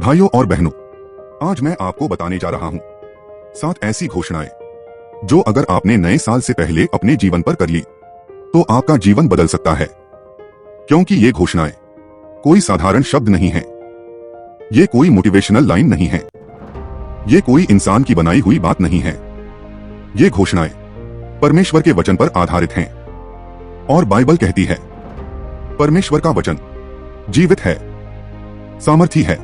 भाइयों और बहनों, आज मैं आपको बताने जा रहा हूं 7 ऐसी घोषणाएं जो अगर आपने नए साल से पहले अपने जीवन पर कर ली तो आपका जीवन बदल सकता है। क्योंकि ये घोषणाएं कोई साधारण शब्द नहीं है, ये कोई मोटिवेशनल लाइन नहीं है, ये कोई इंसान की बनाई हुई बात नहीं है। ये घोषणाएं परमेश्वर के वचन पर आधारित हैं और बाइबल कहती है परमेश्वर का वचन जीवित है, सामर्थी है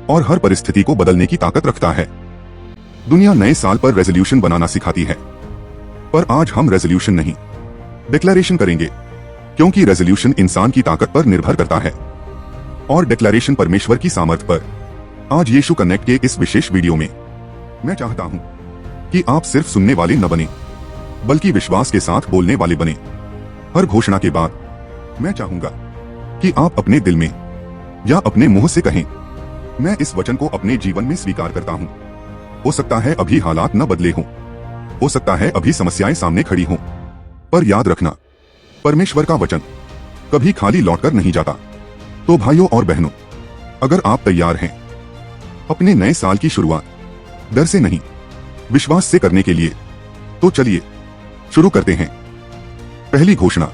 और हर परिस्थिति को बदलने की ताकत रखता है। दुनिया नए साल पर रेजोल्यूशन बनाना सिखाती है, पर आज हम रेजोल्यूशन नहीं डिक्लेरेशन करेंगे, क्योंकि रेजोल्यूशन इंसान की ताकत पर निर्भर करता है और डिक्लेरेशन परमेश्वर की सामर्थ पर। आज यीशु कनेक्ट के इस विशेष वीडियो में मैं चाहता हूं कि आप सिर्फ सुनने वाले न बने, बल्कि विश्वास के साथ बोलने वाले बने। हर घोषणा के बाद मैं चाहूंगा कि आप अपने दिल में या अपने मुंह से कहें, मैं इस वचन को अपने जीवन में स्वीकार करता हूं। हो सकता है अभी हालात न बदले हों, हो सकता है अभी समस्याएं सामने खड़ी हों, पर याद रखना, परमेश्वर का वचन कभी खाली लौटकर नहीं जाता। तो भाइयों और बहनों, अगर आप तैयार हैं अपने नए साल की शुरुआत डर से नहीं विश्वास से करने के लिए, तो चलिए शुरू करते हैं। पहली घोषणा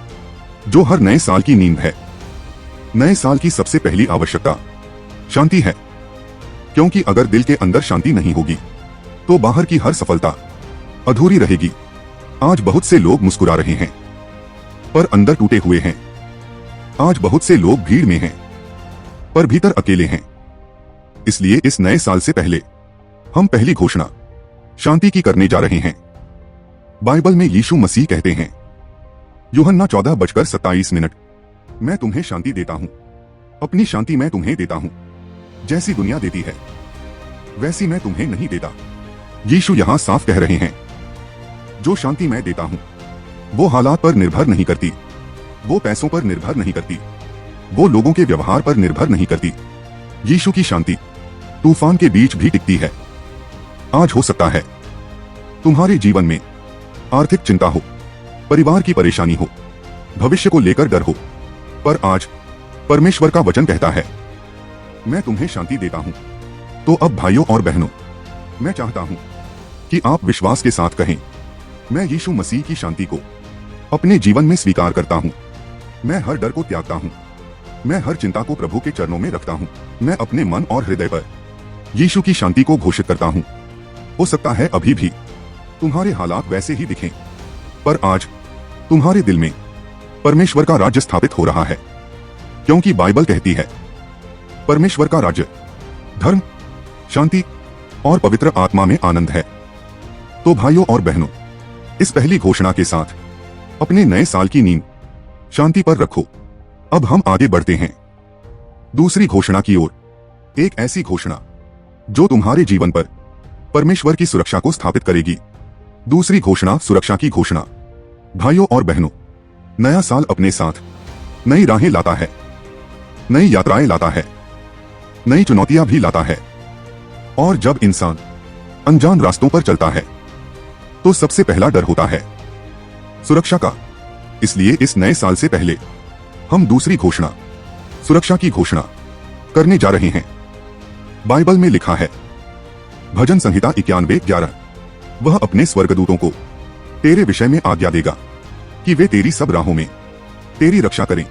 जो हर नए साल की नींव है। नए साल की सबसे पहली आवश्यकता शांति है, क्योंकि अगर दिल के अंदर शांति नहीं होगी तो बाहर की हर सफलता अधूरी रहेगी। आज बहुत से लोग मुस्कुरा रहे हैं पर अंदर टूटे हुए हैं। आज बहुत से लोग भीड़ में हैं पर भीतर अकेले हैं। इसलिए इस नए साल से पहले हम पहली घोषणा शांति की करने जा रहे हैं। बाइबल में यीशु मसीह कहते हैं, यूहन्ना 14:27, मैं तुम्हें शांति देता हूं, अपनी शांति मैं तुम्हें देता हूं, जैसी दुनिया देती है वैसी मैं तुम्हें नहीं देता। यीशु यहां साफ कह रहे हैं, जो शांति मैं देता हूं वो हालात पर निर्भर नहीं करती, वो पैसों पर निर्भर नहीं करती, वो लोगों के व्यवहार पर निर्भर नहीं करती। यीशु की शांति तूफान के बीच भी टिकती है। आज हो सकता है तुम्हारे जीवन में आर्थिक चिंता हो, परिवार की परेशानी हो, भविष्य को लेकर डर हो, पर आज परमेश्वर का वचन कहता है, मैं तुम्हें शांति देता हूं। तो अब भाइयों और बहनों, मैं चाहता हूं कि आप विश्वास के साथ कहें, मैं यीशु मसीह की शांति को अपने जीवन में स्वीकार करता हूं। मैं हर डर को त्यागता हूं, मैं हर चिंता को प्रभु के चरणों में रखता हूं। मैं अपने मन और हृदय पर यीशु की शांति को घोषित करता हूं। हो सकता है अभी भी तुम्हारे हालात वैसे ही दिखें, पर आज तुम्हारे दिल में परमेश्वर का राज्य स्थापित हो रहा है, क्योंकि बाइबल कहती है परमेश्वर का राज्य धर्म, शांति और पवित्र आत्मा में आनंद है। तो भाइयों और बहनों, इस पहली घोषणा के साथ अपने नए साल की नींव शांति पर रखो। अब हम आगे बढ़ते हैं दूसरी घोषणा की ओर। एक ऐसी घोषणा जो तुम्हारे जीवन पर परमेश्वर की सुरक्षा को स्थापित करेगी। दूसरी घोषणा सुरक्षा की घोषणा। भाइयों और बहनों, नया साल अपने साथ नई राहें लाता है, नई यात्राएं लाता है, नई चुनौतियां भी लाता है। और जब इंसान अनजान रास्तों पर चलता है तो सबसे पहला डर होता है सुरक्षा का। इसलिए इस नए साल से पहले हम दूसरी घोषणा सुरक्षा की घोषणा करने जा रहे हैं। बाइबल में लिखा है, भजन संहिता 91:11, वह अपने स्वर्गदूतों को तेरे विषय में आज्ञा देगा कि वे तेरी सब राहों में तेरी रक्षा करें।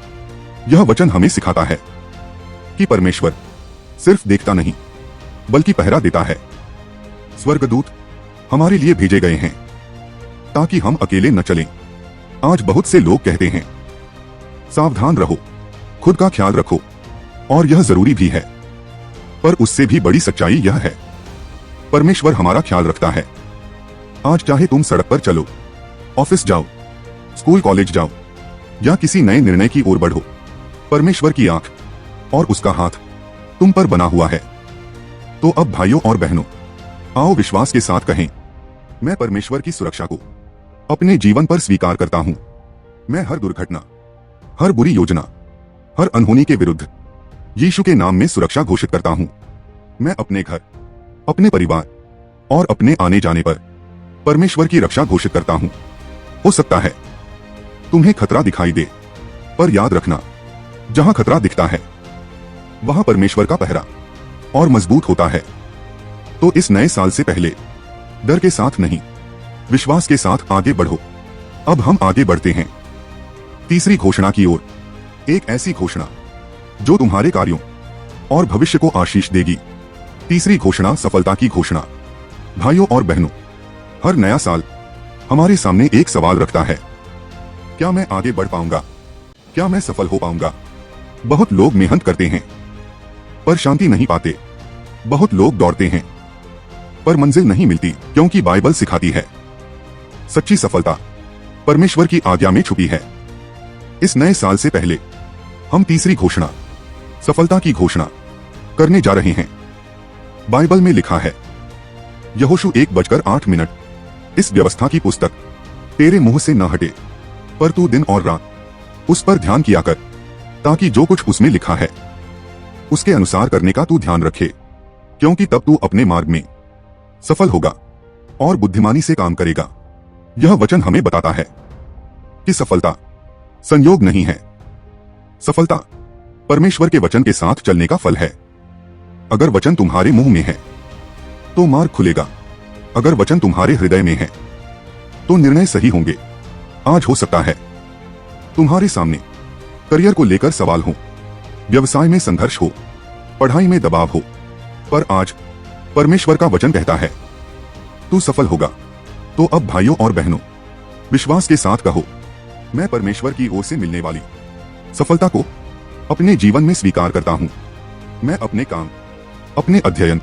यह वचन हमें सिखाता है कि परमेश्वर सिर्फ देखता नहीं बल्कि पहरा देता है। स्वर्गदूत हमारे लिए भेजे गए हैं ताकि हम अकेले न चलें। आज बहुत से लोग कहते हैं, सावधान रहो, खुद का ख्याल रखो, और यह जरूरी भी है, पर उससे भी बड़ी सच्चाई यह है, परमेश्वर हमारा ख्याल रखता है। आज चाहे तुम सड़क पर चलो, ऑफिस जाओ, स्कूल कॉलेज जाओ या किसी नए निर्णय की ओर बढ़ो, परमेश्वर की आंख और उसका हाथ तुम पर बना हुआ है। तो अब भाइयों और बहनों, आओ विश्वास के साथ कहें, मैं परमेश्वर की सुरक्षा को अपने जीवन पर स्वीकार करता हूं। मैं हर दुर्घटना, हर बुरी योजना, हर अनहोनी के विरुद्ध यीशु के नाम में सुरक्षा घोषित करता हूं। मैं अपने घर, अपने परिवार और अपने आने जाने पर परमेश्वर की रक्षा घोषित करता हूं। हो सकता है तुम्हें खतरा दिखाई दे, पर याद रखना, जहां खतरा दिखता है वहां परमेश्वर का पहरा और मजबूत होता है। तो इस नए साल से पहले डर के साथ नहीं, विश्वास के साथ आगे बढ़ो। अब हम आगे बढ़ते हैं तीसरी घोषणा की ओर। एक ऐसी घोषणा जो तुम्हारे कार्यों और भविष्य को आशीष देगी। तीसरी घोषणा, सफलता की घोषणा। भाइयों और बहनों, हर नया साल हमारे सामने एक सवाल रखता है, क्या मैं आगे बढ़ पाऊंगा? क्या मैं सफल हो पाऊंगा? बहुत लोग मेहनत करते हैं पर शांति नहीं पाते। बहुत लोग दौड़ते हैं पर मंजिल नहीं मिलती, क्योंकि बाइबल सिखाती है सच्ची सफलता परमेश्वर की आज्ञा में छुपी है। इस नए साल से पहले हम तीसरी घोषणा, सफलता की घोषणा करने जा रहे हैं। बाइबल में लिखा है, यहोशू 1:08, इस व्यवस्था की पुस्तक तेरे मुंह से न हटे, पर तू दिन और रात उस पर ध्यान किया कर, ताकि जो कुछ उसमें लिखा है उसके अनुसार करने का तू ध्यान रखे, क्योंकि तब तू अपने मार्ग में सफल होगा और बुद्धिमानी से काम करेगा। यह वचन हमें बताता है कि सफलता संयोग नहीं है। सफलता परमेश्वर के वचन के साथ चलने का फल है। अगर वचन तुम्हारे मुंह में है तो मार्ग खुलेगा। अगर वचन तुम्हारे हृदय में है तो निर्णय सही होंगे। आज हो सकता है तुम्हारे सामने करियर को लेकर सवाल हो, व्यवसाय में संघर्ष हो, पढ़ाई में दबाव हो, पर आज परमेश्वर का वचन कहता है तू सफल होगा। तो अब भाइयों और बहनों, विश्वास के साथ कहो, मैं परमेश्वर की ओर से मिलने वाली सफलता को अपने जीवन में स्वीकार करता हूं। मैं अपने काम, अपने अध्ययन,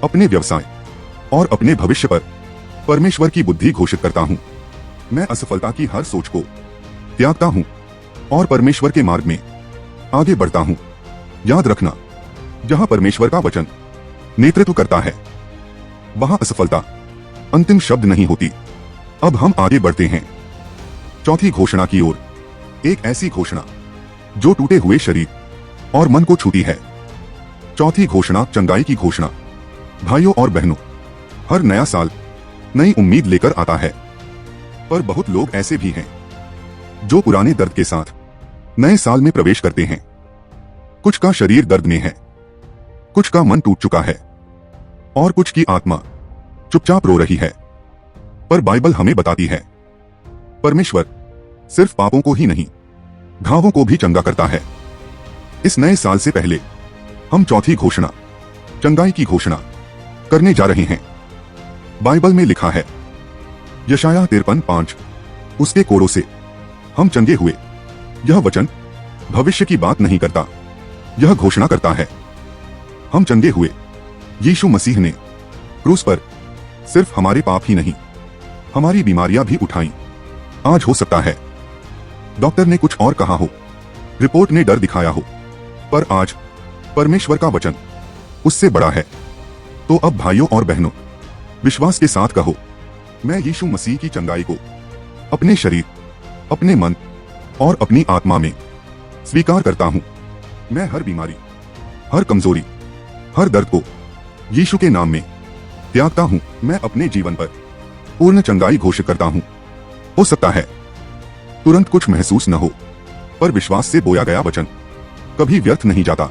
अपने व्यवसाय और अपने भविष्य पर परमेश्वर की बुद्धि घोषित करता हूं। मैं असफलता की हर सोच को त्यागता हूं और परमेश्वर के मार्ग में आगे बढ़ता हूं। याद रखना, जहां परमेश्वर का वचन नेतृत्व करता है वहां असफलता अंतिम शब्द नहीं होती। अब हम आगे बढ़ते हैं चौथी घोषणा की ओर। एक ऐसी घोषणा जो टूटे हुए शरीर और मन को छूती है। चौथी घोषणा, चंगाई की घोषणा। भाइयों और बहनों, हर नया साल नई उम्मीद लेकर आता है, पर बहुत लोग ऐसे भी हैं जो पुराने दर्द के साथ नए साल में प्रवेश करते हैं। कुछ का शरीर दर्द में है, कुछ का मन टूट चुका है और कुछ की आत्मा चुपचाप रो रही है। पर बाइबल हमें बताती है, परमेश्वर सिर्फ पापों को ही नहीं, घावों को भी चंगा करता है। इस नए साल से पहले हम चौथी घोषणा, चंगाई की घोषणा करने जा रहे हैं। बाइबल में लिखा है, यशायाह 53:5, उसके कोड़ों से हम चंगे हुए। यह वचन भविष्य की बात नहीं करता, यह घोषणा करता है हम चंगे हुए। यीशु मसीह ने क्रूस पर सिर्फ हमारे पाप ही नहीं, हमारी बीमारियां भी उठाई। आज हो सकता है डॉक्टर ने कुछ और कहा हो, रिपोर्ट ने डर दिखाया हो, पर आज परमेश्वर का वचन उससे बड़ा है। तो अब भाइयों और बहनों, विश्वास के साथ कहो, मैं यीशु मसीह की चंगाई को अपने शरीर, अपने मन और अपनी आत्मा में स्वीकार करता हूं। मैं हर बीमारी, हर कमजोरी, हर दर्द को यीशु के नाम में त्यागता हूं। मैं अपने जीवन पर पूर्ण चंगाई घोषित करता हूं। हो सकता है तुरंत कुछ महसूस न हो, पर विश्वास से बोया गया वचन कभी व्यर्थ नहीं जाता,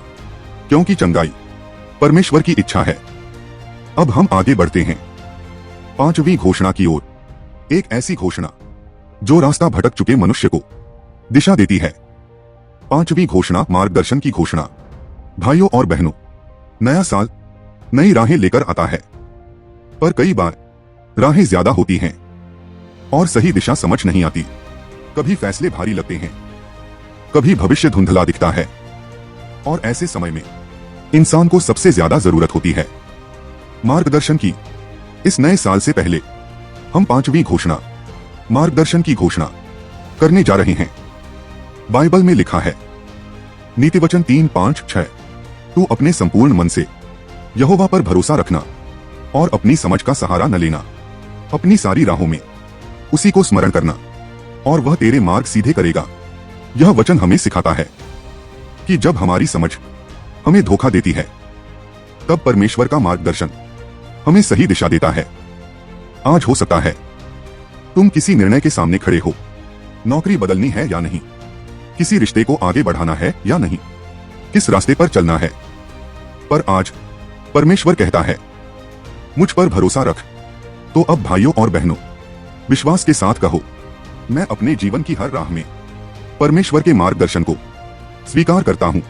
क्योंकि चंगाई परमेश्वर की इच्छा है। अब हम आगे बढ़ते हैं पांचवी घोषणा की ओर। एक ऐसी घोषणा जो रास्ता भटक चुके मनुष्य को दिशा देती है। पांचवी घोषणा, मार्गदर्शन की घोषणा। भाइयों और बहनों, नया साल नई राहें लेकर आता है, पर कई बार राहें ज्यादा होती हैं और सही दिशा समझ नहीं आती। कभी फैसले भारी लगते हैं, कभी भविष्य धुंधला दिखता है, और ऐसे समय में इंसान को सबसे ज्यादा जरूरत होती है मार्गदर्शन की। इस नए साल से पहले हम पांचवी घोषणा, मार्गदर्शन की घोषणा करने जा रहे हैं। बाइबल में लिखा है, नीतिवचन 3:5-6, तू अपने संपूर्ण मन से यहोवा पर भरोसा रखना और अपनी समझ का सहारा न लेना। अपनी सारी राहों में उसी को स्मरण करना और वह तेरे मार्ग सीधे करेगा। यह वचन हमें सिखाता है कि जब हमारी समझ हमें धोखा देती है, तब परमेश्वर का मार्गदर्शन हमें सही दिशा देता है। आज हो सकता है तुम किसी निर्णय के सामने खड़े हो, नौकरी बदलनी है या नहीं, किसी रिश्ते को आगे बढ़ाना है या नहीं, किस रास्ते पर चलना है। पर आज परमेश्वर कहता है, मुझ पर भरोसा रख। तो अब भाइयों और बहनों, विश्वास के साथ कहो, मैं अपने जीवन की हर राह में परमेश्वर के मार्गदर्शन को स्वीकार करता हूं।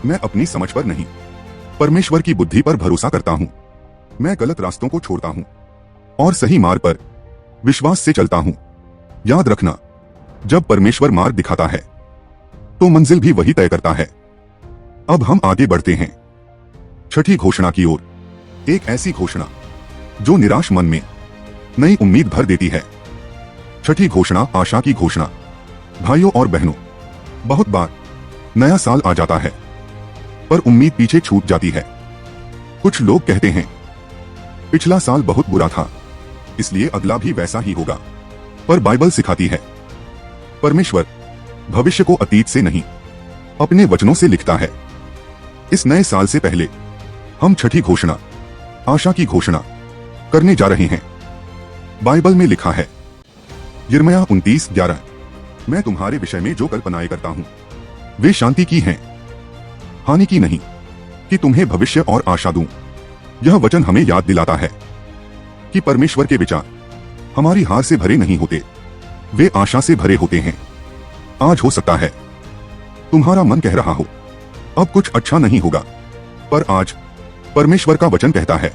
मैं अपनी समझ पर नहीं, परमेश्वर की बुद्धि पर भरोसा करता हूं। मैं गलत रास्तों को छोड़ता हूं और सही मार्ग पर विश्वास से चलता हूं। याद रखना, जब परमेश्वर मार्ग दिखाता है तो मंजिल भी वही तय करता है। अब हम आगे बढ़ते हैं छठी घोषणा की ओर। एक ऐसी घोषणा जो निराश मन में नई उम्मीद भर देती है। छठी घोषणा, आशा की घोषणा। भाइयों और बहनों, बहुत बार नया साल आ जाता है पर उम्मीद पीछे छूट जाती है। कुछ लोग कहते हैं, पिछला साल बहुत बुरा था, इसलिए अगला भी वैसा ही होगा। पर बाइबल सिखाती है, परमेश्वर भविष्य को अतीत से नहीं, अपने वचनों से लिखता है। इस नए साल से पहले हम छठी घोषणा, आशा की घोषणा करने जा रहे हैं। बाइबल में लिखा है, यिर्मयाह 29:11, मैं तुम्हारे विषय में जो कल्पनाएं करता हूं वे शांति की हैं, हानि की नहीं, कि तुम्हें भविष्य और आशा दूं। यह वचन हमें याद दिलाता है कि परमेश्वर के विचार हमारी हार से भरे नहीं होते, वे आशा से भरे होते हैं। आज हो सकता है तुम्हारा मन कह रहा हो, अब कुछ अच्छा नहीं होगा, पर आज परमेश्वर का वचन कहता है,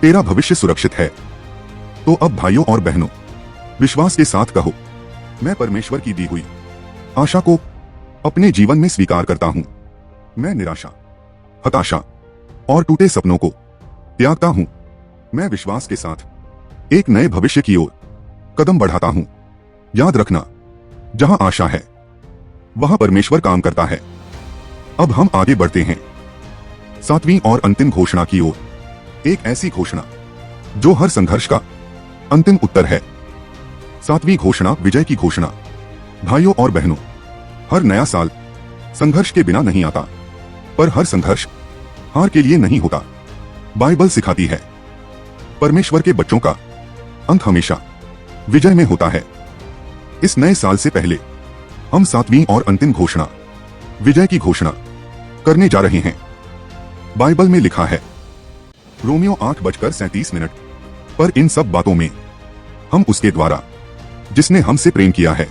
तेरा भविष्य सुरक्षित है। तो अब भाइयों और बहनों, विश्वास के साथ कहो, मैं परमेश्वर की दी हुई आशा को अपने जीवन में स्वीकार करता हूं। मैं निराशा, हताशा और टूटे सपनों को त्यागता हूं। मैं विश्वास के साथ एक नए भविष्य की ओर कदम बढ़ाता हूं। याद रखना, जहां आशा है वहां परमेश्वर काम करता है। अब हम आगे बढ़ते हैं सातवीं और अंतिम घोषणा की ओर। एक ऐसी घोषणा जो हर संघर्ष का अंतिम उत्तर है। सातवीं घोषणा, विजय की घोषणा। भाइयों और बहनों, हर नया साल संघर्ष के बिना नहीं आता, पर हर संघर्ष हार के लिए नहीं होता। बाइबल सिखाती है, परमेश्वर के बच्चों का अंत हमेशा विजय में होता है। इस नए साल से पहले हम सातवीं और अंतिम घोषणा, विजय की घोषणा करने जा रहे हैं। बाइबल में लिखा है, रोमियो 8:37, पर इन सब बातों में हम उसके द्वारा जिसने हमसे प्रेम किया है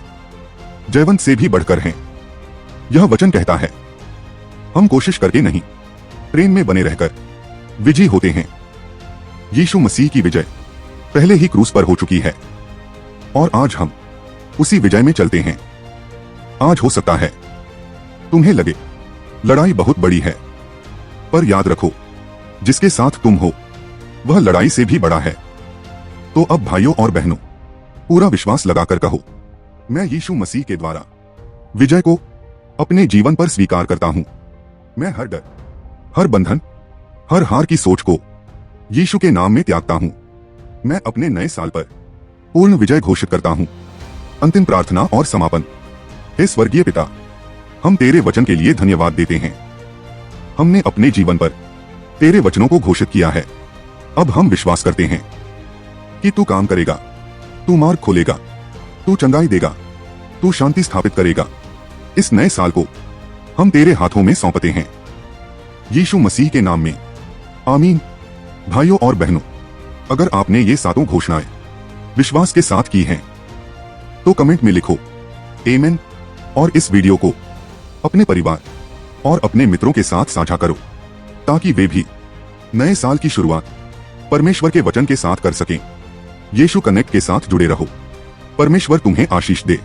जयवंत से भी बढ़कर हैं। यह वचन कहता है, हम कोशिश करके नहीं, प्रेम में बने रहकर विजयी होते हैं। यीशु मसीह की विजय पहले ही क्रूस पर हो चुकी है और आज हम उसी विजय में चलते हैं। आज हो सकता है तुम्हें लगे लड़ाई बहुत बड़ी है, पर याद रखो, जिसके साथ तुम हो वह लड़ाई से भी बड़ा है। तो अब भाइयों और बहनों, पूरा विश्वास लगाकर कहो, मैं यीशु मसीह के द्वारा विजय को अपने जीवन पर स्वीकार करता हूं। मैं हर डर, हर बंधन, हर हार की सोच को यीशु के नाम में त्यागता हूं। मैं अपने नए साल पर पूर्ण विजय घोषित करता हूं। अंतिम प्रार्थना और समापन। हे स्वर्गीय पिता, हम तेरे वचन के लिए धन्यवाद देते हैं। हमने अपने जीवन पर तेरे वचनों को घोषित किया है। अब हम विश्वास करते हैं कि तू काम करेगा, तू मार्ग खोलेगा, तू चंगाई देगा, तू शांति स्थापित करेगा। इस नए साल को हम तेरे हाथों में सौंपते हैं, यीशु मसीह के नाम में, आमीन। भाइयों और बहनों, अगर आपने ये सातों घोषणाएं विश्वास के साथ की हैं, तो कमेंट में लिखो आमीन और इस वीडियो को अपने परिवार और अपने मित्रों के साथ साझा करो, ताकि वे भी नए साल की शुरुआत परमेश्वर के वचन के साथ कर सकें। यीशु कनेक्ट के साथ जुड़े रहो। परमेश्वर तुम्हें आशीष दे।